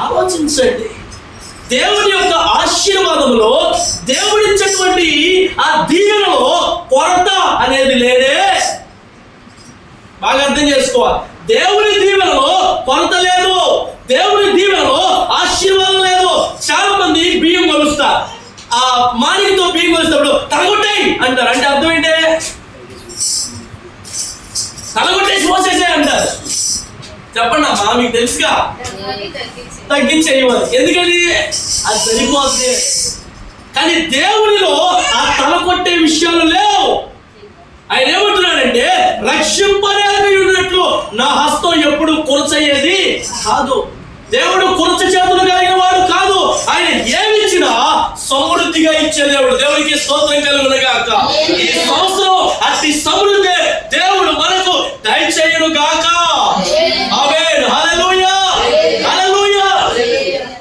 ఆలోచించండి. దేవుని యొక్క ఆశీర్వాదంలో, దేవుడిచ్చేటువంటి ఆ దీవెనలో కొరత అనేది లేదే. బాగా అర్థం చేసుకోవాలి. దేవుని దీవెనలో కొరత లేదు, దేవుని దీవెనలో ఆశీర్వాదం లేదు. చాలా మంది బియ్యం కొలుస్తారు, ఆ మానికతో బియ్యం కొలుస్తాడు తలగొట్టాయి అంటారు. అంటే అర్థం ఏంటి? తలగొట్టేసి మోసేసాయి అంటారు. చెప్పండి అమ్మా, మీకు తెలుసుగా, తగ్గించేయమని. ఎందుకని? అది సరిపోతుంది. కానీ దేవునిలో ఆ తల కొట్టే విషయాలు లేవు. ఆయన ఏమంటున్నాడంటే, రక్షింపనేట్లు నా హస్తం ఎప్పుడు కొరచయ్యేది కాదు. దేవుడు కొరచ చేతులు కలిగిన వాడు కాదు. ఆయన ఏమిచ్చినా సమృద్ధిగా ఇచ్చే దేవుడు. దేవుడికి స్తోత్రం కలుగును గాక. ఈ సంవత్సరం అతి సమృద్ధి దేవుడు మనకు దయచేయును గాక. ఆమేన్. హల్లెలూయా, హల్లెలూయా.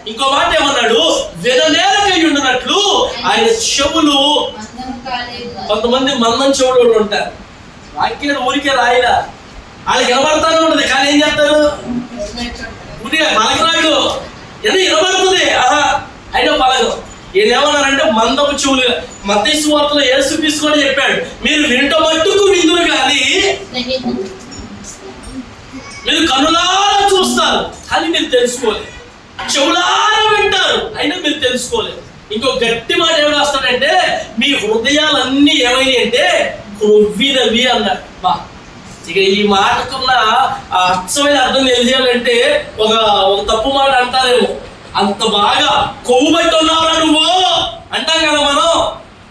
ఇంకో మాట ఏమన్నాడు? విననేరకై ఉండునట్లు ఆయన చెవులు. కొంతమంది మందం చెవులు ఉంటారు, వాక్యాలు ఊరికే రాయిలా, వాళ్ళకి వినబడతానే ఉంటుంది. కానీ ఏం చేస్తారు? ఊరికే పలకరాడు, ఎందుకు వినబడుతుంది, అయినా పలకం. ఈయన ఏమన్నారంటే మందపు చెవులు. మత్తయి సువార్తలో యేసుక్రీస్తు కూడా చెప్పాడు, మీరు వింట మట్టుకు విందురు కానీ మీరు కనులారా చూస్తారు కానీ మీరు తెలుసుకోలేదు. చెవులారా వింటారు అయినా మీరు తెలుసుకోలేదు. ఇంకో గట్టి మాట ఏమి రాస్తాడంటే, మీ హృదయాలన్నీ ఏమైనాయి అంటే క్రొవ్వినవి అన్నాడు. బా, ఇక ఈ మాటకున్న అచ్చమైన అర్థం తెలియాలంటే ఒక తప్పు మాట అంటారేమో, అంత బాగా కొవ్వు బట్టి ఉన్నావురా నువ్వు అంటాం కదా మనం.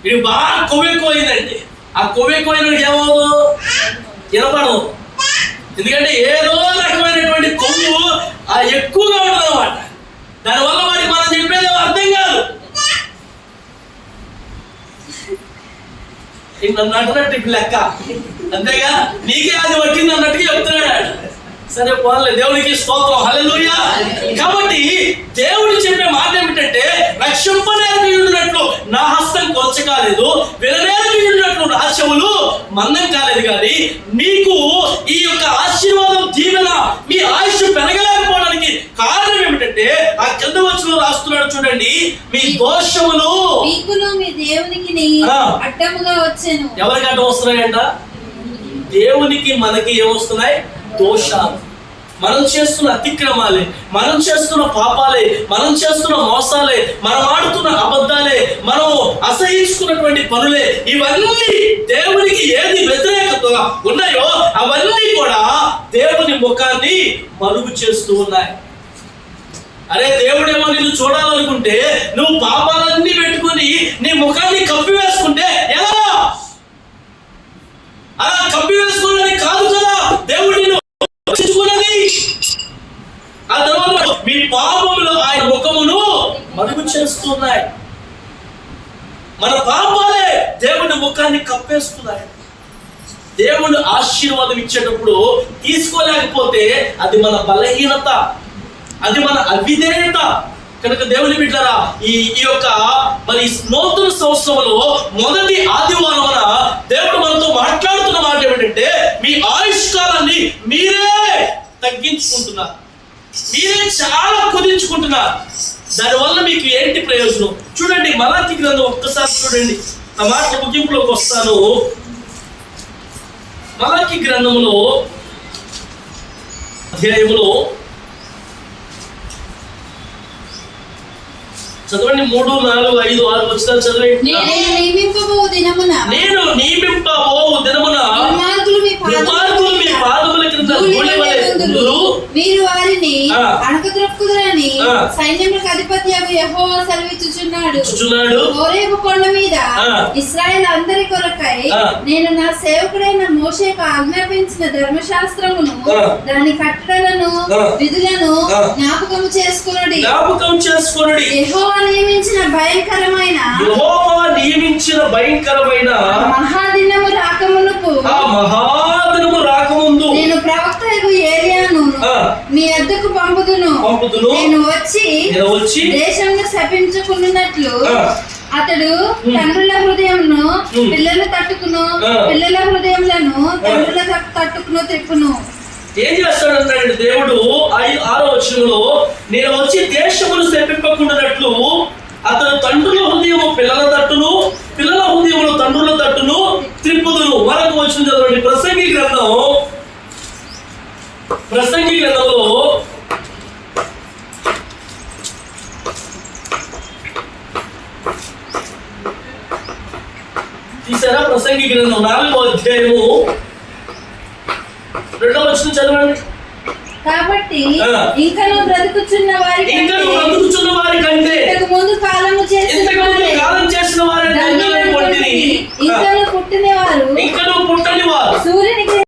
ఇది బాగా కొవ్వు ఎక్కువైందండి. ఆ కొవ్వు ఎక్కువైనకి ఏమవు? వినపడదు. ఎందుకంటే ఏదో రకమైనటువంటి కొవ్వు ఎక్కువగా ఉంటుంది అన్నమాట. దానివల్ల వాడికి మనం చెప్పేది అర్థం కాదు. నన్ను అంటున్నట్టు ఇప్పుడు లెక్క, అంతేగా, నీకే అది పట్టింది అన్నట్టుగా చెప్తున్నాడు. సరే పోలే, దేవునికి స్తోత్రం, హల్లెలూయా. కాబట్టి దేవుడు చెప్పే మాట ఏమిటంటే, రక్షింపనేరకయుండునట్లు నా హస్తం కొరచ కాలేదు, విననేరకయుండునట్లు నా చెవులు మందం కాలేదు. కానీ మీకు ఈ యొక్క ఆశీర్వాదం, దీవెన, మీ ఆయుష్ పెరగలేకపోవడానికి కారణం ఏమిటంటే, ఆ కింద వచ్చిన రాస్తున్నాడు చూడండి, మీ దోషములు మీ దేవునికి అడ్డముగా వచ్చాను. ఎవరికి అడ్డం వస్తున్నాయంట? దేవునికి మనకి ఏమొస్తున్నాయి? దోషాలు. మనం చేస్తున్న అతిక్రమాలే, మనం చేస్తున్న పాపాలే, మనం చేస్తున్న మోసాలే, మనం ఆడుతున్న అబద్ధాలే, మనం అసహించుకున్నటువంటి పనులే, ఇవన్నీ దేవునికి ఏది వ్యతిరేకతగా ఉన్నాయో అవన్నీ కూడా దేవుని ముఖాన్ని మరుగు చేస్తూ ఉన్నాయి. అరే, దేవుడేమో నిన్ను చూడాలనుకుంటే నువ్వు పాపాలన్నీ పెట్టుకుని నీ ముఖాన్ని కప్పి వేసుకుంటే ఎలా? అలా కప్పి వేసుకోవాలని కాదు కదా దేవుడు నిన్ను రక్షించుకున్నది. ఆ తర్వాత మీ పాపములు ఆయన ముఖమును మరుగు చేస్తున్నాయి. మన పాపాలే దేవుని ముఖాన్ని కప్పేస్తున్నాయి. దేవుడు ఆశీర్వాదం ఇచ్చేటప్పుడు తీసుకోలేకపోతే అది మన బలహీనత, అది మన అవిధేయత. కనుక దేవుని బిడ్డలారా, ఈ యొక్క మరి నూతన సంవత్సరంలో మొదటి ఆదివారం దేవుడు మనతో మాట్లాడుతున్న మాట ఏమిటంటే, మీ ఆయుష్కాలాన్ని మీరే తగ్గించుకుంటున్నారు, మీరే చాలా కుదించుకుంటున్నారు. దానివల్ల మీకు ఏంటి ప్రయోజనం? చూడండి, మలాకి గ్రంథం ఒక్కసారి చూడండి. ఆ మాట ముగింపులోకి వస్తాను. మలాకి గ్రంథంలో అధ్యాయంలో చదవండి, 3, 4, 5, 6 వచనాలు చదవండి. నేను నియమింపబోవు దినమున దుర్మార్గులు మీ పాదముల క్రింద ధూళివలె మీరు వారిని అణగద్రొక్కుదురని సైన్యములకు అధిపతియగు యెహోవా సెలవిచ్చుచున్నాడు. హోరేబు కొండ మీద ఇశ్రాయేలు అందరి కొరకై నేను నా సేవకుడైన మోషేకు ఆజ్ఞాపించిన ధర్మశాస్త్రమును, దాని కట్టడలను, విధులను జ్ఞాపకం చేసుకొనుడి. యెహోవా నియమించిన భయంకరమైన మహాదినము రాకముందు నేను ప్రవక్త ఏలియాను మీ వద్దకు పంపుదును. నేను వచ్చి దేశంలో శపించుకున్నట్లు అతడు తండ్రుల హృదయంను పిల్లలు తట్టుకును, పిల్లల హృదయములను తండ్రుల తట్టుకును త్రిప్పును. ఏం చేస్తాడంటాడు దేవుడు 6వ వచనంలో, నేను వచ్చి దేశమును శపింపకుండానట్లు అతను తండ్రుల హృదయము పిల్లల తట్టును, పిల్లల హృదయములు తండ్రుల తట్టును త్రిప్పుదును. మరొక వచనం చదవండి, ప్రసంగి గ్రంథంలో తీసారా? ప్రసంగి గ్రంథం 4వ అధ్యాయము 2వ వచనం చదవండి. కాబట్టి ఇంకను బ్రతుకుచున్న వారి కంటే ఇంతకు ముందు కాలం చేసిన వారు ఇంకను పుట్టని వారు సూర్యునికి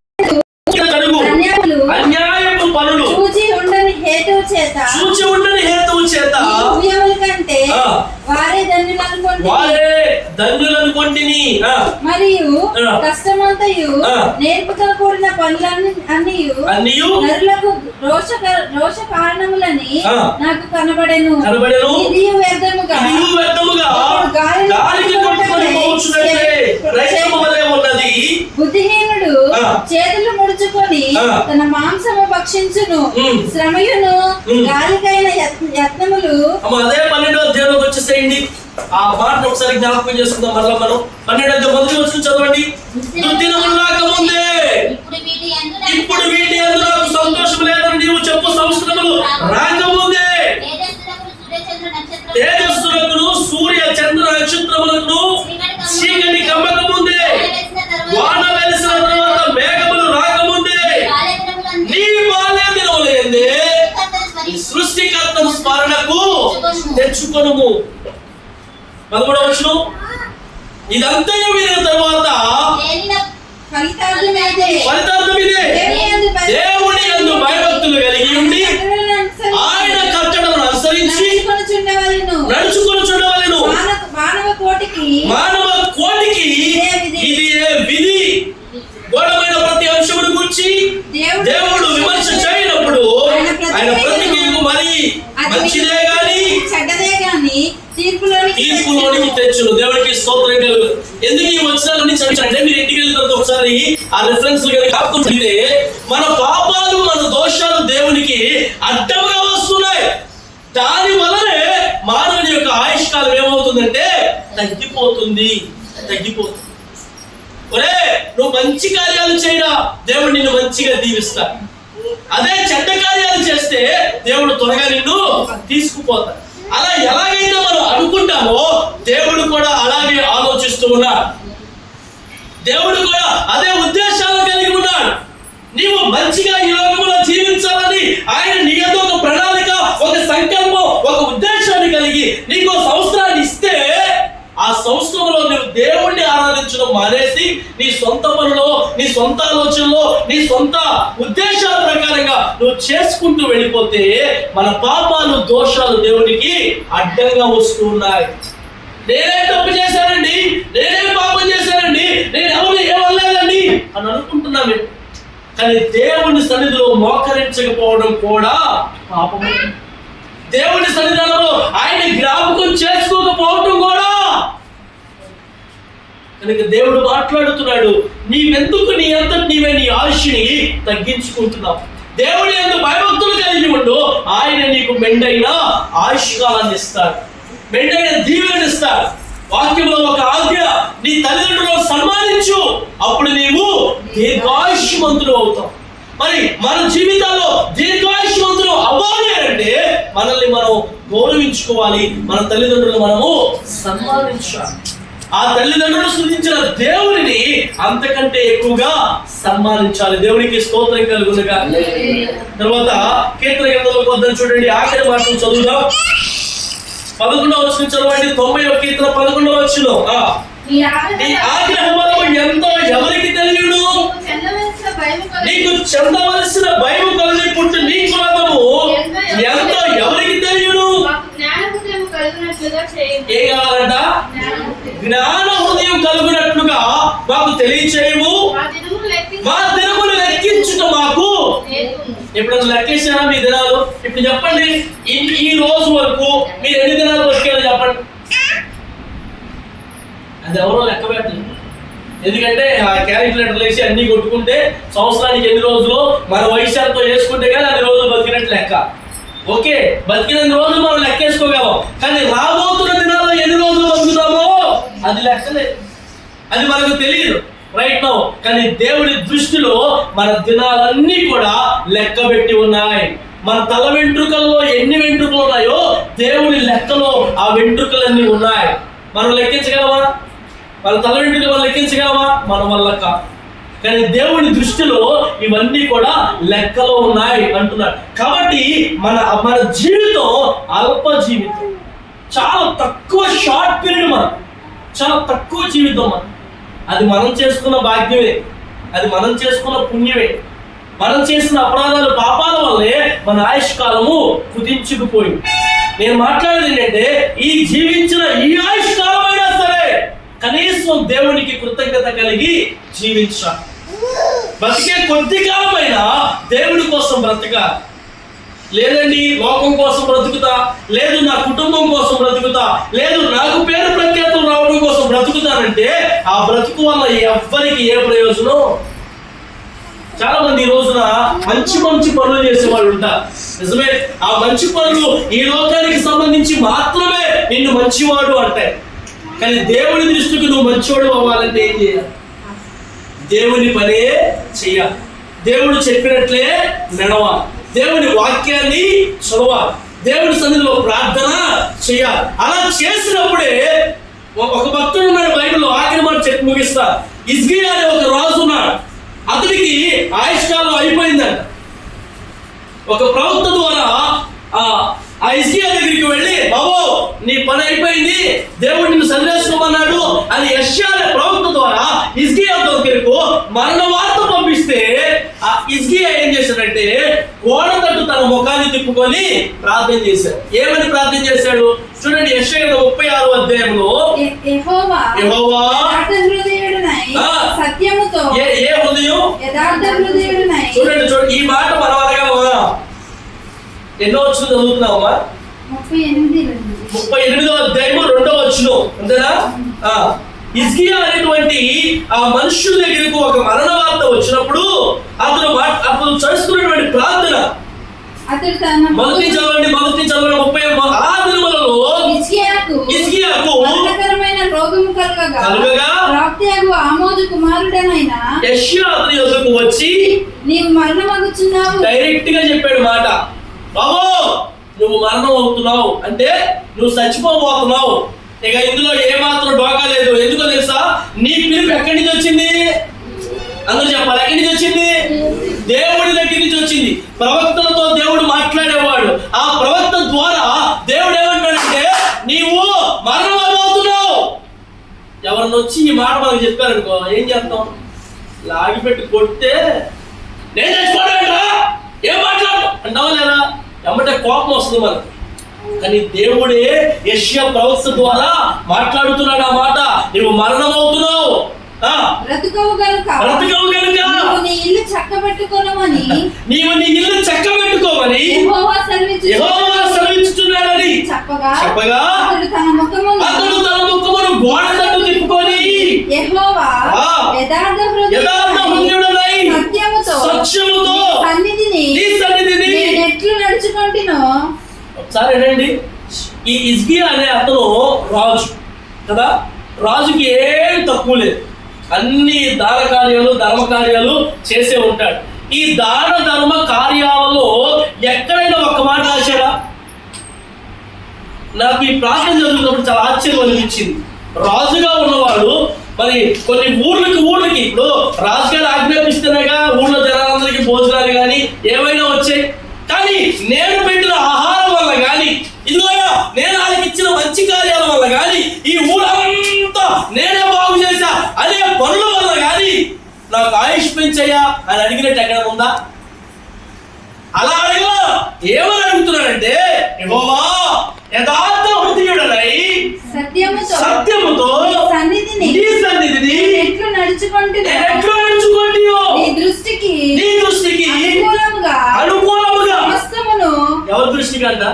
అన్యాయపు పనులు చూచి ఉండని హేతువు చేత ఉద్యముల కంటే వారే ధన్యులనుకొంటిని మరియు కష్టమంతయు నేర్పుతో కూడిన పనులన్నీయు నరులకు రోష కారణములని నాకు కనబడెను. ఇది వ్యర్థముగా బుద్ధిహీనుడు చేతులు ముడుచుకొని తన మాంసము భక్షించును. శ్రమయును గాలికైన యత్నములు. అదే 12వ అధ్యాయంలోకి వచ్చేసేయండి. ఆ మాటను ఒకసారి జ్ఞాపకం చేసుకుందాం. మరలా మనం 12వ మొదటి వచనం చదవండి. దుర్దినములు రాకముందే ఇప్పుడు వీటి యందు నాకు సంతోషం లేదని నీవు చెప్పు సంవత్సరములు రాకముందే తేజస్సులకును సూర్య చంద్ర నక్షత్రములకు చీకటి కమ్మకముందే వాన వెలిసిన తర్వాత మేఘములు రాకముందే నీ బాల్య దినములందే సృష్టికర్తను స్మరణకు తెచ్చుకొనుము. 13వ వచనం, ఇదంతా వినిన తర్వాత ఫలితార్థం ఇదే, దేవుని యందు భయభక్తులు కలిగి ఉండి ఆయన కట్టడలను అనుసరించి నడుచుకొనుచుండవలెను. మానవ కోటికి ఇది విధి. గోడమైన ప్రతి అంశమును గురించి దేవుడు విమర్శ చేయనప్పుడు ఆయన ప్రతిక్రియకు మరి మంచిదే గాని చెడ్డదే గాని తీర్పులోనికి తెచ్చును. దేవుడికి స్తోత్రం కలుగు. ఎందుకు ఈ వచనాలన్నీ చదివానంటే, మీరు ఇంటికి వెళ్ళిన తర్వాత ఒకసారి ఆ రిఫరెన్స్ కాకుంటే మన పాపాలు మన దోషాలు దేవునికి అడ్డంగా వస్తున్నాయి. దాని వలనే మానవుని యొక్క ఆయుష్కాలం ఏమవుతుందంటే తగ్గిపోతుంది. ఒరే, నువ్వు మంచి కార్యాలు చేయరా, దేవుడు నిన్ను మంచిగా దీవిస్తా. అదే చెడ్డ కార్యాలు చేస్తే దేవుడు త్వరగా నిన్ను తీసుకుపోతాడు. అలా ఎలాగైతే మనం అనుకుంటామో దేవుడు కూడా అలాగే ఆలోచిస్తూ ఉన్నాడు. దేవుడు కూడా అదే ఉద్దేశాలు కలిగి ఉన్నాడు. నీవు మంచిగా ఈ లోకంలో జీవించాలని ఆయన నీ ఏదో ఒక ప్రణాళిక, ఒక సంకల్పం, ఒక ఉద్దేశాన్ని కలిగి నీకు సంవత్సరాన్ని ఇస్తే, ఆ సంవత్సరంలో నువ్వు దేవుణ్ణి ఆరాధించడం మానేసి నీ సొంత పనులో, నీ సొంత ఆలోచనలో, నీ సొంత ఉద్దేశాల ప్రకారంగా నువ్వు చేసుకుంటూ వెళ్ళిపోతే మన పాపాలు దోషాలు దేవునికి అడ్డంగా వస్తూ ఉన్నాయి. నేనే తప్పు చేశానండి, నేనే పాపం చేశానండి, నేను ఎవరు ఏమనలేదండి అని అనుకుంటున్నాను. కానీ దేవుని సన్నిధిలో మోకరించకపోవడం కూడా పాపమే. దేవుని సన్నిధానంలో ఆయన జ్ఞాపకం చేసుకోకపోవడం కూడా. కనుక దేవుడు మాట్లాడుతున్నాడు, నీవెందుకు నీ అంతటి నీవే నీ ఆయుష్ని తగ్గించుకుంటున్నావు? దేవుడి యందు భయభక్తులు కలిగి ఉండు, ఆయన నీకు మెండైన ఆయుష్కాలాన్ని ఇస్తాడు, మెండైన దీవెనని ఇస్తాడు. వాక్యంలో ఒక ఆజ్ఞ, నీ తల్లిదండ్రులను సన్మానించు, అప్పుడు నీవు దీర్ఘాయుష్మంతుడు అవుతావు. మరి మన జీవితాల్లో దీర్ఘాయుష్మంతులు అవ్వాలి అంటే మనల్ని మనం గౌరవించుకోవాలి, మన తల్లిదండ్రులు మనము సన్మానించాలి. ఆ తల్లిదండ్రులు స్తుతించిన దేవుడిని అంతకంటే ఎక్కువగా సన్మానించాలి. దేవునికి స్తోత్రం కలుగునుగా. తర్వాత కీర్తన గ్రంథంలోకి వద్దాం, చూడండి. ఆఖరి మాటను చదువుదాం. 11వ వచనం చదవండి. 90వ కీర్తన 11వ వచనం. నీ ఆగ్రహములో ఎంతో ఎవరికి తెలియను, నీకు చెందవలసిన భయము కలిగి పుట్టు నీ క్రోధము ఎంతో ఎవరికి తెలియను. ఏ కావాలంట? జ్ఞాన హృదయం కలుగునట్లుగా మాకు తెలియచేయము, మా దినములు లెక్కించుట మాకు. ఎప్పుడైనా లెక్కేసారా మీ దినాలు? ఇప్పుడు చెప్పండి, ఈ రోజు వరకు మీరు ఎన్ని దినాలు బతికారో చెప్పండి. అది ఎవరో లెక్క పెట్టలేదు. ఎందుకంటే ఆ క్యాలిక్యులేటర్ వేసి అన్ని కొట్టుకుంటే సంవత్సరానికి ఎన్ని రోజులు మన వయసు ఎంతో వేసుకుంటే కానీ అన్ని రోజులు బతికినట్టు లెక్క. ఓకే, బతికిన రోజులు మనం లెక్కేసుకోగలం, కానీ రాబోతున్న దినాల్లో ఎన్ని రోజులు బతుకుతామో అది లెక్కలేదు, అది మనకు తెలియదు రైట్ నౌ. కానీ దేవుడి దృష్టిలో మన దినాలన్నీ కూడా లెక్క పెట్టి ఉన్నాయి. మన తల వెంట్రుకల్లో ఎన్ని వెంట్రుకలు ఉన్నాయో దేవుడి లెక్కలో ఆ వెంట్రుకలన్నీ ఉన్నాయి. మనం లెక్కించగలమా? మన తల వెంట్రుకలు మనం లెక్కించగలమా? మన వల్ల కాదు. కానీ దేవుని దృష్టిలో ఇవన్నీ కూడా లెక్కలో ఉన్నాయి అంటున్నాడు. కాబట్టి మన మన జీవితం అల్ప జీవితం, చాలా తక్కువ షార్ట్ పీరియడ్, చాలా తక్కువ జీవితం అది మనం చేసుకున్న భాగ్యమే, అది మనం చేసుకున్న పుణ్యమే. మనం చేసిన అపరాధాలు పాపాల వల్లే మన ఆయుష్కాలము కుదించుకుపోయింది. నేను మాట్లాడేది ఏంటంటే ఈ జీవించిన ఈ ఆయుష్కాలం అయినా సరే కనీసం దేవునికి కృతజ్ఞత కలిగి జీవించాలి. బతికే కొద్ది కాలమైనా దేవుడి కోసం బ్రతకాలి. లేదండి లోకం కోసం బ్రతుకుతా, లేదు నా కుటుంబం కోసం బ్రతుకుతా, లేదు నాకు పేరు ప్రఖ్యాతులు రావడం కోసం బ్రతుకుతానంటే ఆ బ్రతుకు వల్ల ఎవ్వరికి ఏ ప్రయోజనం? చాలా మంది ఈ రోజున మంచి మంచి పనులు చేసేవాళ్ళు ఉంటారు. నిజమే, ఆ మంచి పనులు ఈ లోకానికి సంబంధించి మాత్రమే నిన్ను మంచివాడు అంటాయి. కానీ దేవుని దృష్టికి నువ్వు మంచివాడు అవ్వాలంటే ఏం చేయాలి? దేవుని పనే చెయ్యాలి, దేవుడు చెప్పినట్లే నడవాలి, దేవుని వాక్యాన్ని చదవాలి, దేవుని సన్నిధిలో ప్రార్థన చేయాలి. అలా చేసినప్పుడే ఒక భక్తుడు ఉన్నాడు బైబిల్లో, ఆఖరి మాట చెప్పి ముగిస్తా. హిజ్కియా అనే ఒక రాజు ఉన్నాడు, అతనికి ఆయుష్కాలం అయిపోయిందంట. ఒక ప్రవక్త ద్వారా ఆ హిజ్కియా దగ్గరికి వెళ్ళి, బాబు నీ పని అయిపోయింది, దేవుడు నిన్ను సందేశమన్నాడు అని యెషయా అనే ప్రవక్త ద్వారా హిజ్కియా దగ్గరకు మరణ వార్త పంపిస్తే ఆ హిజ్కియా ఏం చేశాడంటే గోడ తట్టు తన ముఖాన్ని తిప్పుకొని ప్రార్థన చేశాడు. ఏమని ప్రార్థన చేశాడు చూడండి, యెషయా 36వ అధ్యాయంలో యెహోవా సత్యముతో ఏ హృదయం యథార్థ హృదయుడునై. చూడండి ఈ మాట మనం అనగలమా? ఎన్నో వచ్చిన చదువుతున్నావమ్మా? 38వ అధ్యాయము 2వ వచనం అంతేనా? హిజ్కియా అనేటువంటి ఆ మనుషుల దగ్గరకు ఒక మరణ వార్త వచ్చినప్పుడు అతను చేస్తున్నటువంటి ప్రార్థన మొదటి చదవండి 30 ఆ దినములలో హిజ్కియాకు మరణకరమైన రోగము కలుగగా ప్రాప్తియగు ఆమోదు కుమారుడనైన యెషయా అతని యొద్దకు వచ్చి నీవు మరణమగుచున్నావు. డైరెక్ట్ గా చెప్పాడు మాట, బాబు నువ్వు మరణం అవుతున్నావు అంటే నువ్వు చచ్చిపోబోతున్నావు. ఇక ఇందులో ఏమాత్రం డోకా లేదు. ఎందుకో తెలుసా? నీ పిలుపు ఎక్కడి నుంచి వచ్చింది? అందరూ చెప్పాలి, ఎక్కడి నుంచి వచ్చింది? దేవుడి దగ్గర నుంచి వచ్చింది. ప్రవక్తలతో దేవుడు మాట్లాడేవాడు. ఆ ప్రవక్త ద్వారా దేవుడు ఏమంటాడంటే నీవు మరణం అయిపోతున్నావు. ఎవరిని వచ్చి ఈ మాట మనకు చెప్పారనుకో ఏం చేస్తాం? లాగిపెట్టి కొడితే నేను చచ్చిపోయాడా ఏం మాట్లాడు అంటావా లేదా? ఎమ్మటే కోపం వస్తుంది మనకు. కానీ దేవుడే యెషయా ప్రవక్త ద్వారా మాట్లాడుతున్నాడు ఆ మాట, నువ్వు మరణం అవుతున్నావు, బ్రతుకవు గనుక నీవు నీ ఇల్లు చక్కబెట్టుకోమని యెహోవా సెలవిచ్చుచున్నాడని చెప్పగా అతడు తన ముఖమును గోడ తట్టు తిప్పుకొని యెహోవా యథార్థ హృదయుడనై సత్యముతో నీ సన్నిధిని ఎట్లు నడుచుకుంటునో. ఒకసారి ఏంటండి, ఈ హిజ్కియా అనే అతను రాజు కదా, రాజుకి ఏం తక్కువ లేదు, అన్ని దాన కార్యాలు ధర్మ కార్యాలు చేసే ఉంటాడు. ఈ దాన ధర్మ కార్యాలలో ఎక్కడైనా ఒక్క మాట రాశాడా? నాకు ఈ ప్రార్థన చదువుతున్నప్పుడు చాలా ఆశ్చర్యం అనిపించింది. రాజుగా ఉన్నవాడు మరి కొన్ని ఊర్లకి ఇప్పుడు రాజుగారు ఆజ్ఞాపిస్తేనేగా ఊళ్ళో జనాలందరికీ భోజనాలు కానీ ఏమైనా వచ్చాయి. కానీ నేను పెట్టిన ఆహారం వల్ల కానీ ఇదిగో నేను వాళ్ళకి ఇచ్చిన మంచి కార్యాల వల్ల కానీ ఈ ఊరంతా నేనే బాగు చేశా అనే పనుల వల్ల కానీ నాకు ఆయుష్ పెంచయ్యా అని అడిగినట్టు ఎక్కడ ఉందా? అలా అడగలా. ఏమని అడుగుతున్నాడంటే యెహోవా యథార్థ హృదయుడనై సత్యముతో నీ సన్నిధిని ఎట్లు నడుచుకుంటున్నావో నీ దృష్టికి అనుకూలముగా ఎవరి దృష్టికి అంట?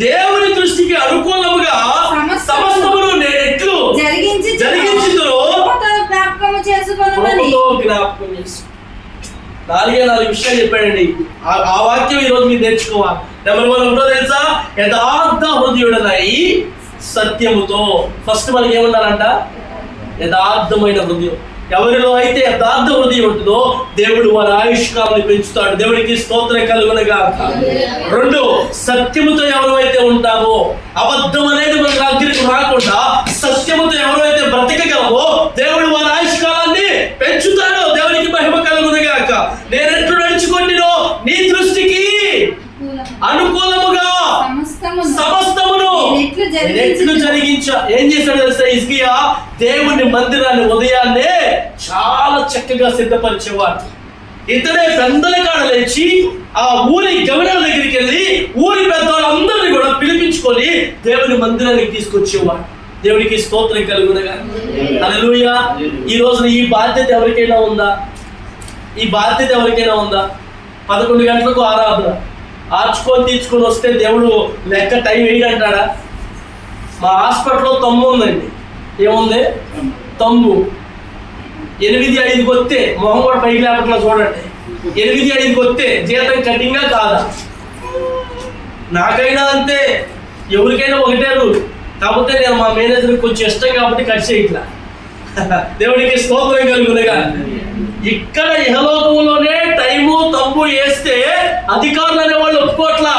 దేవుని దృష్టికి అనుకూలముగా సమస్తమును నేను ఎట్లు జరిగించుదునో కృపని జ్ఞాపకం చేసుకో. 4 విషయాలు చెప్పాడండి. ఆ వాక్యం ఈరోజు మీరు నేర్చుకోవాలి. నెంబర్ 1 ఉంటో తెలుసా? యథార్థ హృదయుడనై సత్యముతో. ఫస్ట్ మనకి ఏమన్నారంట? యథార్థమైన హృదయం. ఎవరిలో అయితే యథార్థ హృదయం ఉంటుందో దేవుడు వారి ఆయుష్కాలను పెంచుతాడు. దేవుడికి స్తోత్రం కలుగునుగాక. 2, సత్యముతో ఎవరైతే ఉంటామో, అబద్ధం అనేది మన దగ్గరికి రాకుండా సత్యముతో ఎవరైతే బ్రతకగలమో దేవుడు వారి ఆయుష్కాలాన్ని పెంచుతాడు. దేవునికి మహిమ కలుగునుగాక. నేనెట్లు నడుచుకొంటినో నీ దృష్టికి అనుకూలముగా సమస్తమును ఎట్లు జరిగించా. ఏం చేశాడు తెలుసా హిజ్కియా? దేవుని మందిరాన్ని ఉదయాన్నే చాలా చక్కగా సిద్ధపరిచేవాడు. ఇతడే పెద్దల కాడ లేచి ఆ ఊరి గవర్నర్ దగ్గరికి వెళ్ళి ఊరి పెద్దవాళ్ళందరినీ కూడా పిలిపించుకొని దేవుని మందిరానికి తీసుకొచ్చేవాడు. దేవునికి స్తోత్రం కలుగునుగా. హల్లెలూయా. ఈ రోజున ఈ బాధ్యత ఎవరికైనా ఉందా? ఈ బాధ్యత ఎవరికైనా ఉందా? 11 గంటలకు ఆరాధన, ఆర్చుకొని తీర్చుకొని వస్తే దేవుడు లెక్క టైం వేయడంటాడా? మా హాస్పిటల్లో తమ్ము ఉందండి. ఏముంది? తమ్ము. 8-5 వస్తే మొహం కూడా పైకి లేకుండా చూడండి. 8-5 వస్తే జీతం కటింగా కాదా? నాకైనా అంతే, ఎవరికైనా ఒకటే రూల్. కాకపోతే నేను మా మేనేజర్కి కొంచెం ఇష్టం కాబట్టి కట్ చేయట్లా. దేవుడికి స్తోత్రం కలుగునుగా. ఇక్కడ ఇహలోకంలోనే టైము తప్పు వేస్తే అధికారులు అనే వాళ్ళు ఒప్పుకోట్లా.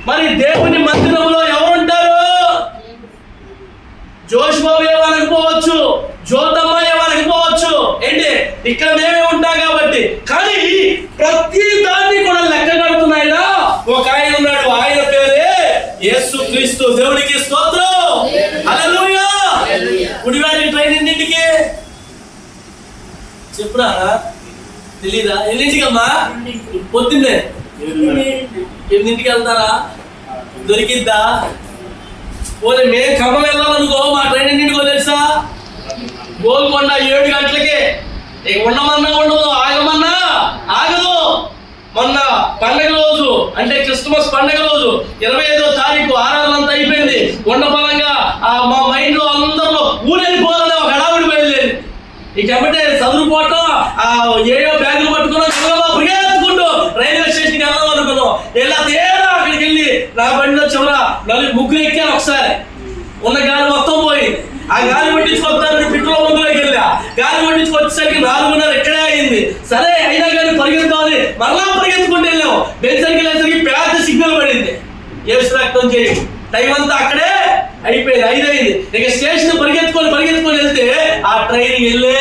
మరి దేవుని మందిరంలో ఎవరుంటారు? జోష్ బాబు ఏమనకపోవచ్చు, జ్యోతమ్మ ఏమనకపోవచ్చు. ఏంటి ఇక్కడ మేమే ఉంటాం కాబట్టి. కానీ ప్రతి దాన్ని కూడా లెక్క కడుతున్నాయినా ఒక ఆయన ఉన్నాడు. ఆయన పేరే యేసు క్రీస్తు. దేవుడికి స్తోత్రం. హల్లెలూయా. గుడివాడికి ట్రైన్ ఎన్నింటికి చెప్పురా? తెలీదా? ఎన్నింటికమ్మా? పొద్దున్నే 8ంటికి వెళ్తారా? దొరికిద్దా? పోనీ మేము ఖమ్మం వెళ్ళాలనుకో, మా ట్రైన్ ఎన్నింటికో తెలుసా? గోల్కొండ 7 గంటలకే. ఇక ఉండమన్నా ఉండదు, ఆగమన్నా ఆగదు. మొన్న పండగ రోజు అంటే క్రిస్మస్ పండగ రోజు 25వ తారీఖు ఆరాధన అంతా అయిపోయింది. ఉండపరంగా మా మైండ్ లో అందరూ ఊరెళ్ళిపోవాలని ఒక హడావుడి బయలుదేరి. ఇక ఎమ్మటే చదువుకోవటం, ఏయో బ్యాగులు పట్టుకున్నాం, పరిగెత్తుకుంటూ రైల్వే స్టేషన్కి వెళ్దాం అనుకున్నాం. ఇలా తేడా అక్కడికి వెళ్ళి నా బండిలో చివర 4 ఎక్కాను. ఒకసారి ఉన్న గాలి మొత్తం పోయింది. ఆ గాలి పట్టించుకొస్తానని పెట్రోల్ బంకులోకి వెళ్ళా. గాలి పట్టించుకొచ్చేసరికి 4:30 ఇక్కడే అయింది. సరే అయినా కానీ పరిగెత్తామని మరలా పరిగెత్తుకుంటూ వెళ్ళాము. బెంచర్కి వెళ్ళేసరికి పెద్ద సిగ్నల్ పడింది. ఏ విశ్రాక్తం చేయి. టైం అంతా అక్కడే అయిపోయింది. 5 అయింది. ఇక స్టేషన్ పరిగెత్తుకొని వెళ్తే ఆ ట్రైన్ వెళ్ళే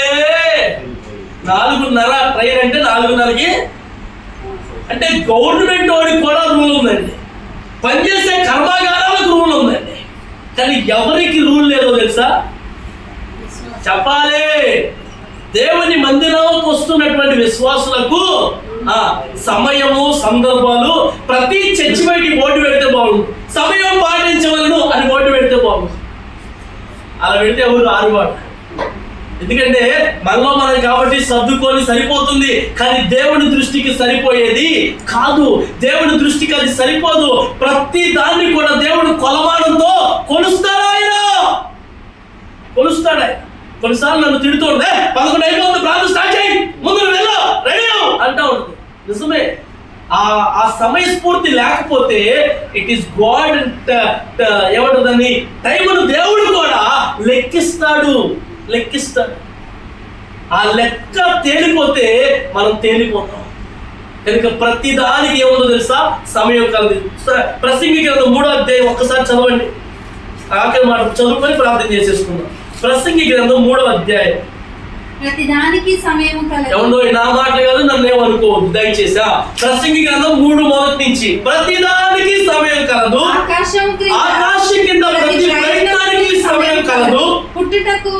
4:30. ట్రైన్ అంటే 4:30కి. అంటే గవర్నమెంట్ వాడికి కూడా రూల్ ఉందండి. పనిచేసే కర్మాగారాలకు రూల్ ఉందండి. కానీ ఎవరికి రూల్ లేదో తెలుసా? చెప్పాలి. దేవుని మందిరంలోకి వస్తున్నటువంటి విశ్వాసులకు సమయము, సందర్భాలు ప్రతి చర్చి బయటికి బోర్డు పెడితే బాగుంది. సమయం పాటించవలను అని బోర్డు పెడితే బాగుంది. అలా పెడితే ఎవరు ఆరువాడు. ఎందుకంటే మనలో మనం కాబట్టి సర్దుకొని సరిపోతుంది. కానీ దేవుని దృష్టికి సరిపోయేది కాదు. దేవుని దృష్టికి అది సరిపోదు. ప్రతి దాన్ని కూడా దేవుడు కొలమానంతో కొలుస్తాడు. ఆయన కొలుస్తాడు. కొన్నిసార్లు నన్ను తిడుతుండే, 11 అయిపోతుంది, ప్రార్థన స్టార్ట్ చేయి, ముందు వెళ్ళు, రెడీ అంటా ఉంటుంది. నిజమే. ఆ సమయస్ఫూర్తి లేకపోతే ఇట్ ఈస్ గాడ్. ఏమంటుందని టైమును దేవుడు కూడా లెక్కిస్తాడు. ఆ లెక్క తేలిపోతే మనం తేలిపోతాం. కనుక ప్రతి దానికి ఏముందో తెలుసా? సమయం కలదు. ప్రసంగి గ్రంథం 3వ అధ్యాయం ఒక్కసారి చదవండి. ఆఖరి మాట చదువుకొని ప్రార్థన చేసేసుకుందాం. ప్రసంగి గ్రంథం 3వ అధ్యాయం. ప్రతిదానికి సమయం కలదు. ఎవరో నా మాటలు కాదు, నన్ను ఏమనుకోవద్దు దయచేసి. ప్రసంగి గ్రంథం 3 మొదటి నుంచి. ప్రతిదానికి సమయం కలదు. ఆకాశం కింద ప్రతి ప్రయత్నానికి సమయం కలదు. పుట్టుటకు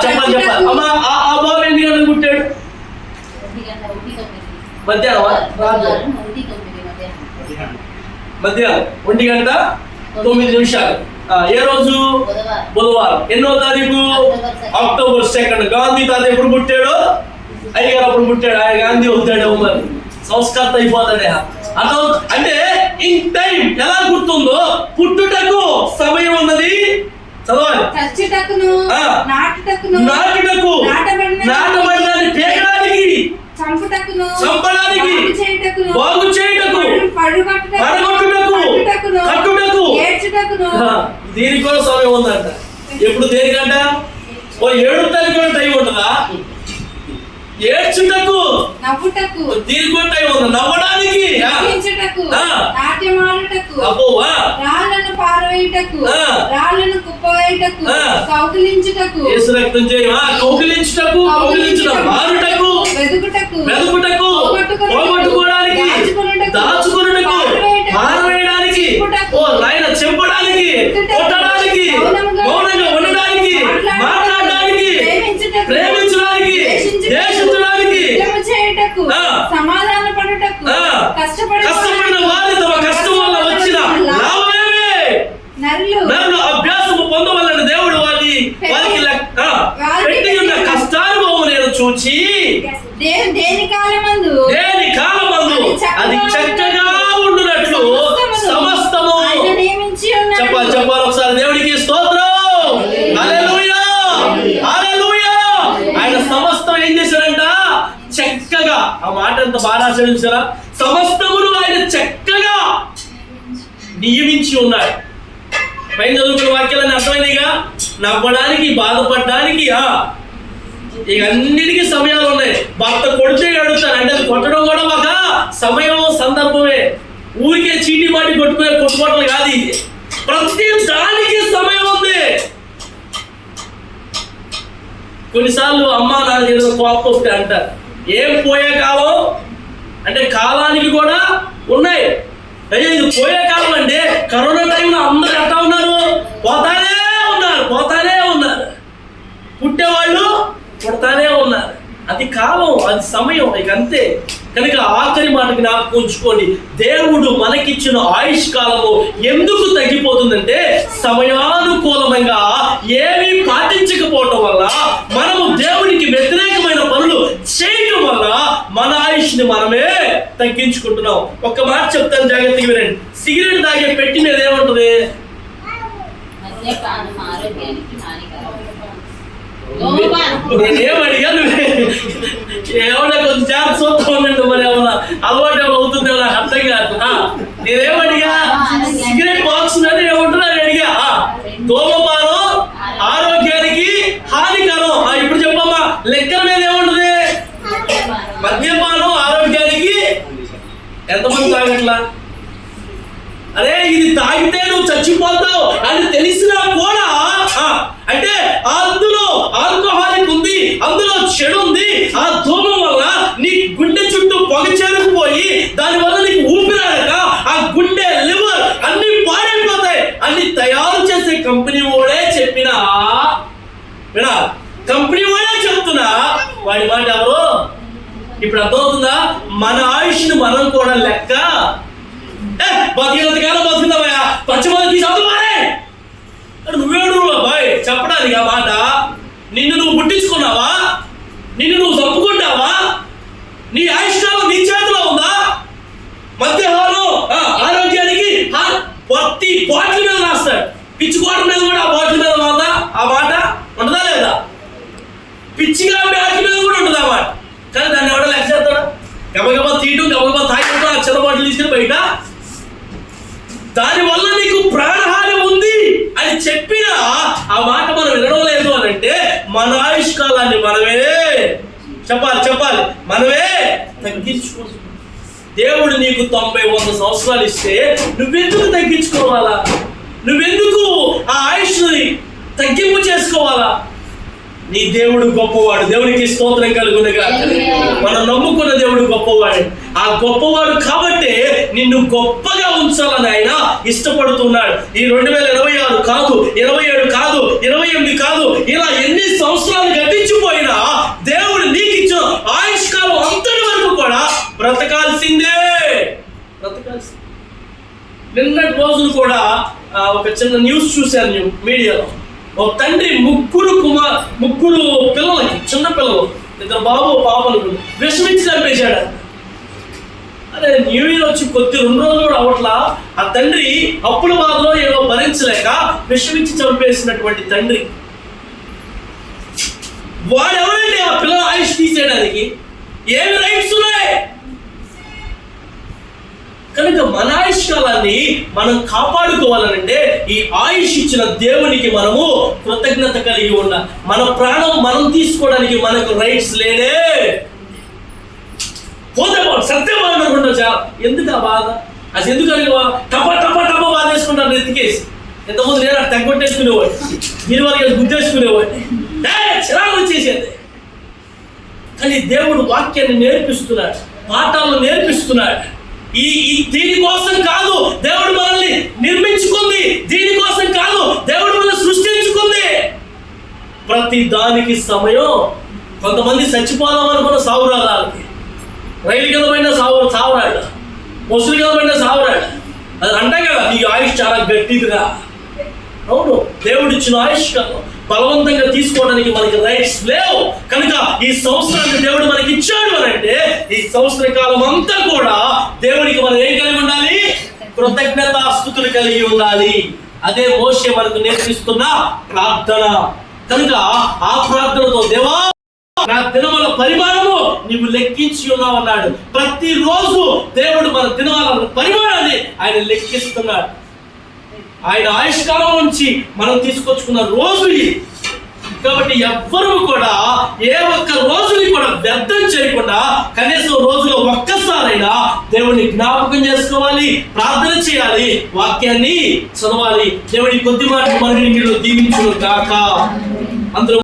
చెప్పాలి. అమ్మా ఆ బాబు ఎన్ని గంటలకు పుట్టాడు? మధ్యాహ్నం 1:09. ఏ రోజు? బుధవారం. ఎన్నో తారీఖు? అక్టోబర్ 2. గాంధీ తాత ఎప్పుడు పుట్టాడు? అయ్యగారు అప్పుడు పుట్టాడు. ఆయన గాంధీ అవుతాడు, మరి సంస్కర్త అయిపోతాడే. అంటే ఇన్ టైం ఎలా గుర్తుందో పుట్టుటకు సమయం ఉన్నది. చదవాలి. నాటుటకు నాటబడిన చంపడానికి, బాగు చేయుటకు, పడగొట్టుటకు, కట్టుటకు, ఏడ్చుటకును. దీనికి కూడా సమయం ఉందంట. ఎప్పుడు దేనికంట? ఓ ఏడుతానికి కూడా టైం ఉంటుందా? ఏడ్చుటకు, నవ్వుటకు, దీనికి కూడా టైం ఉంది. నవ్వడానికి, నవ్వించుటకు, నాట్యమాడుటకు, రాళ్ళను పారవేయుటకు, రాళ్ళను కుప్పవేయుటకు, కౌగిలించుటకు, యేసు రక్తం చేయవా, కౌగిలించుటకు, కౌగిలించుటకు, మారుటకు, వెదుకుటకు, వెదుకుటకు, పోగొట్టుకోవడానికి, దాచుకున్నటకు, పారవేయడానికి, ఓ నాయన చెంపడానికి, కొట్టడానికి, మౌనంగా ఉండడానికి, మాట్లాడడానికి, ప్రేమించడానికి, దేశించడానికి, సమాధాన పడుటకు, కష్టపడిన వారి తమ కష్టం వల్ల వచ్చిన లాభమేమే. నరులు అభ్యాసము పొందవలని దేవుడు వారికి పెట్టి ఉన్న కష్టానుభవం నేను చూచి దేని కాలమందు అది చక్కగా ఉండునట్లు సమస్తము చెప్పాలి ఒకసారి. దేవుడికి స్తోత్రం, హల్లెలూయా, హల్లెలూయా. ఆయన సమస్తం ఏం చేశాడంట? చక్కగా. ఆ మాట ఎంత బాగా ఆచరించారా? సమస్తమును ఆయన చక్కగా నియమించి ఉన్నాడు. పైన చదువుకున్న వాక్యాలన్నీ అర్థమైనగా. నవ్వడానికి, బాధపడడానికి, ఇక అన్నిటికీ సమయాలు ఉన్నాయి. భర్త కొడితే అడుగుతారు అంటే అది కొట్టడం కూడా ఒక సమయం, సందర్భమే. ఊరికే చీటీ మాటి కొట్టుకోవటం కాదు. ఇది ప్రతి దానికి సమయం ఉంది. కొన్నిసార్లు అమ్మ నాన్న ఏదో కోపం వస్తే అంటారు, ఏం పోయే కాలం అంటే కాలానికి కూడా ఉన్నాయి. అయ్యో ఇది పోయే కాలం అంటే కరోనా టైంలో అందరూ ఎట్లా ఉన్నారు? పోతానే ఉన్నారు. పుట్టేవాళ్ళు పుడతానే ఉన్నారు. అది కాలం, అది సమయం, ఇక అంతే. కనుక ఆఖరి మాట జ్ఞాపకం ఉంచుకోండి. దేవుడు మనకిచ్చిన ఆయుష్ కాలము ఎందుకు తగ్గిపోతుందంటే సమయానుకూలంగా ఏమీ పాటించకపోవటం వల్ల, మనము దేవునికి వ్యతిరేకమైన పనులు చేయటం వల్ల మన ఆయుష్ని మనమే తగ్గించుకుంటున్నాం. ఒక్క మాట చెప్తాను, జాగ్రత్తగా వినండి. సిగరెట్ తాగే పెట్టి మీద ఏముంటుంది? నేనేమడిగాను, ఏమన్నా కొంచెం జాగ్రత్త చూస్తూ ఉండండి. మరి ఏమన్నా అలవాటు ఏమైనా అవుతుందో నాకు అర్థం కాదు. నేనేమడిగా? సిగరెట్ బాక్స్ అని ఏముంటుందో అని అడిగా. ధూమపానం ఆరోగ్యానికి హానికరం. ఇప్పుడు చెప్పమ్మా, లెక్కల మీద ఏముంటుంది? మద్యపానం ఆరోగ్యానికి. ఎంతమంది తాగట్లా? అరే ఇది తాగితే నువ్వు చచ్చిపోతావు అని తెలిసినా కూడా, అంటే అందులో ఆల్కహాలిక్ ఉంది, అందులో చెడు ఉంది. ఆ ధూమం వల్ల నీ గుండె చుట్టూ పొగ చేరుకుపోయి దానివల్ల నీకు ఊపిరాడక ఆ గుండె, లివర్ అన్ని పాడైపోతాయి. అన్ని తయారు చేసే కంపెనీ వాడే చెప్పినా కంపెనీ వాడే చెప్తున్నా వాడి మాట ఎవరు? ఇప్పుడు అర్థమవుతుందా? మన ఆయుష్ని మనం కూడా లెక్క. బతికినంత కాలం బతుకుతావా? పచ్చమని తీసి అవుతావారే నువ్వేడు బాయ్ చెప్పడానికి ఆ మాట. నిన్ను నువ్వు పుట్టించుకున్నావా? నిన్ను నువ్వు చంపుకుంటావా? నీ ఆయుష్కాలం నీ చేతిలో ఉందా? మధ్యాహ్నం ఆరోగ్యానికి ప్రతి బాటిల్ మీద రాస్తాడు. పిచ్చుకోవడం మీద కూడా ఆ బాటిల్ మీద ఉందా? ఆ మాట ఉండదా లేదా? పిచ్చిగా బాటిల్ మీద కూడా ఉంటుంది ఆ మాట. కానీ దాన్ని ఎవడో లెక్క చేస్తాడు? గబగబా తీయటం, గబగబా తాగటం, ఆ చిన్న బాటిల్ తీసుకుని బయట. దానివల్ల నీకు ప్రాణహాని ఉంది అని చెప్పినా ఆ మాట మనం వినడం లేదు అని అంటే మన ఆయుష్కాలాన్ని మనమే చెప్పాలి మనమే తగ్గించుకుంటున్నాం. దేవుడు నీకు 90-100 సంవత్సరాలు ఇస్తే నువ్వెందుకు తగ్గించుకోవాలా? నువ్వెందుకు ఆ ఆయుష్ని తగ్గింపు చేసుకోవాలా? నీ దేవుడు గొప్పవాడు. దేవునికి స్తోత్రం కలుగునుగా. మనం నమ్ముకున్న దేవుడు గొప్పవాడు. ఆ గొప్పవాడు కాబట్టే నిన్ను గొప్పగా ఉంచాలని ఆయన ఇష్టపడుతున్నాడు. ఈ 2026 కాదు, 27 కాదు, 28 కాదు, ఇలా ఎన్ని సంవత్సరాలు గతించిపోయినా దేవుడు నీకు ఇచ్చిన ఆయుష్ కాలం అంతటి వరకు కూడా బ్రతకాల్సిందే. నిన్నటి రోజులు కూడా ఒక చిన్న న్యూస్ చూశాను మీడియాలో. ఒక తండ్రి ముగ్గురు పిల్లలకి, చిన్న పిల్లలు, 2 బాబు పాపలు విషమించి చంపేశాడు. అరే న్యూ ఇయర్ వచ్చి 2 రోజులు కూడా అవట్లా. ఆ తండ్రి అప్పుల బాధలో ఏదో భరించలేక విషమించి చంపేసినటువంటి తండ్రి. వాడెవరండి ఆ పిల్లల ఆయుష్ తీసేయడానికి? ఏమి రైట్స్ ఉన్నాయి? కనుక మన ఆయుష్కాలాన్ని మనం కాపాడుకోవాలనంటే ఈ ఆయుష్ ఇచ్చిన దేవునికి మనము కృతజ్ఞత కలిగి ఉండాలి. మన ప్రాణం మనం తీసుకోవడానికి మనకు రైట్స్ లేనే. పోతే సత్యం అనుకుంటా, ఎందుకు ఆ బాధ? అది ఎందుకని టప టప టప బాధ వేసుకుంటాను ఎత్తికేసి. ఎంతమంది నేను అక్కడ తగ్గొట్టేసుకునేవాడు, మీరు వాళ్ళకి గుర్తేసుకునేవాడు, చిరాకు వచ్చేసేది. కానీ దేవుడు వాక్యాన్ని నేర్పిస్తున్నాడు, పాఠాలను నేర్పిస్తున్నాడు. ఈ దీనికోసం కాదు దేవుడు మనల్ని నిర్మించుకుంది, దీనికోసం కాదు దేవుడు మనల్ని సృష్టించుకుంది. ప్రతి దానికి సమయం. కొంతమంది చచ్చిపోదాం అనుకున్న సావురాదాలకి, రైలు కింద పడిన సావురాడు, ముసులు కింద పడిన సావురాడు. అది అంటాం కదా, ఈ ఆయుష్ చాలా గట్టిదిరా. అవును, దేవుడు ఇచ్చిన ఆయుష్ కాలం బలవంతంగా తీసుకోవడానికి మనకి రైట్స్ లేవు. కనుక ఈ సంవత్సరాన్ని దేవుడు మనకి ఇచ్చాడు అని అంటే ఈ సంవత్సర కాలం అంతా కూడా దేవుడికి మనం ఏం కలిగి ఉండాలి? కృతజ్ఞతాస్తుతులు కలిగి ఉండాలి. అదే మోషే మనకు నేర్పిస్తున్న ప్రార్థన. కనుక ఆ ప్రార్థనతో, దేవా నా దినముల పరిమాణము నీవు లెక్కించి ఉన్నావు అన్నాడు. ప్రతిరోజు దేవుడు మన దినముల పరిమాణాన్ని ఆయన లెక్కిస్తున్నాడు. ఆయన ఆయుష్కాలం నుంచి మనం తీసుకొచ్చుకున్న రోజు ఇది. కాబట్టి ఎవ్వరూ కూడా ఏ ఒక్క రోజుని కూడా వ్యర్థం చేయకుండా కనీసం రోజులో ఒక్కసారైనా దేవుని జ్ఞాపకం చేసుకోవాలి, ప్రార్థన చేయాలి, వాక్యాన్ని చదవాలి. దేవుడి కొద్ది మాట మనకి దీవించును గాక. అందరూ